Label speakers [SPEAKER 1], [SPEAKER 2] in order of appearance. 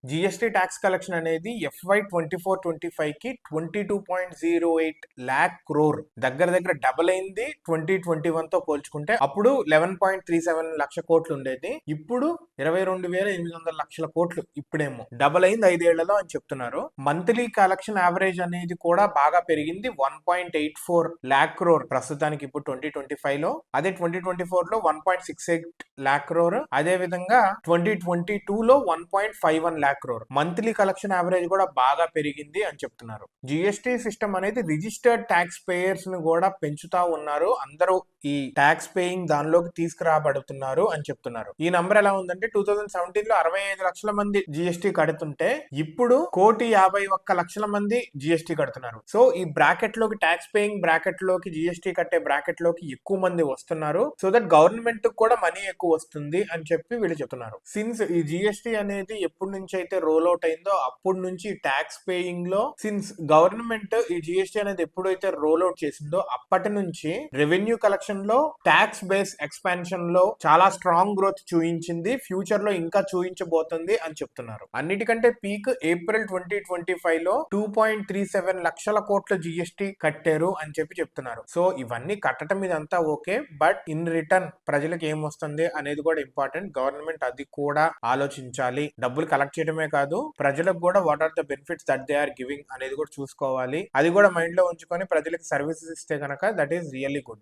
[SPEAKER 1] GST tax collection అనేది FY 24-25 కి 22.08 lakh crore దగ్గర దగ్గర డబుల్ అయింది 2021 తో పోల్చుకుంటే. అప్పుడు 11.37 లక్ష కోట్లు ఉండేది, ఇప్పుడు 22,800 లక్షల కోట్లు. ఇప్పుడేమో డబుల్ అయింది 5 ఏళ్లలో అని చెప్తున్నారు. మంత్లీ కలెక్షన్ యావరేజ్ అనేది కూడా బాగా పెరిగింది, 1.84 lakh crore ప్రస్తుతానికి ఇప్పుడు 2025 లో. అదే 2024 లో 1.68 lakh crore, అదే విధంగా 2022 లో 1.51 lakh crore. Monthly collection average కూడా బాగా పెరిగింది అని చెప్తున్నారు. జిఎస్టీ సిస్టమ్ అనేది రిజిస్టర్డ్ ట్యాక్స్ పేయర్స్ ని కూడా పెంచుతా ఉన్నారు. అందరూ ఈ ట్యాక్స్ పేయింగ్ దానిలోకి తీసుకురాబడుతున్నారు అని చెప్తున్నారు. ఈ నంబర్ ఎలా ఉందంటే 2017 లో 65 లక్షల మంది జిఎస్టీ కడుతుంటే ఇప్పుడు 1,51,00,000 మంది జిఎస్టీ కడుతున్నారు. సో ఈ బ్రాకెట్ లోకి, ట్యాక్స్ పేయింగ్ బ్రాకెట్ లోకి, జిఎస్టీ కట్టే బ్రాకెట్ లోకి ఎక్కువ మంది వస్తున్నారు. సో దట్ గవర్నమెంట్ కూడా మనీ ఎక్కువ వస్తుంది అని చెప్పి వీళ్ళు చెప్తున్నారు. సిన్స్ ఈ జిఎస్టీ అనేది ఎప్పటి నుంచి అయితే రోల్ అవుట్ అయిందో అప్పటి నుంచి ట్యాక్స్ పేయింగ్ లో, సిన్స్ గవర్నమెంట్ ఈ జిఎస్టీ అనేది ఎప్పుడైతే రోల్ అవుట్ చేసిందో అప్పటి నుంచి రెవెన్యూ కలెక్షన్ లో, ట్యాక్స్ బేస్ ఎక్స్పాన్షన్ లో చాలా స్ట్రాంగ్ గ్రోత్ చూయించింది. ఫ్యూచర్ లో ఇంకా చూయించబోతుంది అని చెప్తున్నారు. అన్నిటికంటే పీక్ ఏప్రిల్ 2025 లో 2.37 లక్షల కోట్ల జిఎస్టీ కట్టారు అని చెప్పి చెప్తున్నారు. సో ఇవన్నీ కట్టడం ఇదంతా ఓకే, బట్ ఇన్ రిటర్న్ ప్రజలకు ఏం వస్తుంది అనేది కూడా ఇంపార్టెంట్. గవర్నమెంట్ అది కూడా ఆలోచించాలి. డబ్బులు కలెక్ట్ చేయడమే కాదు, ప్రజలకు కూడా what are the benefits that they are giving అనేది కూడా చూసుకోవాలి. అది కూడా మైండ్ లో ఉంచుకొని ప్రజలకు సర్వీసెస్ ఇస్తే కనుక దట్ ఈస్ రియల్లీ గుడ్.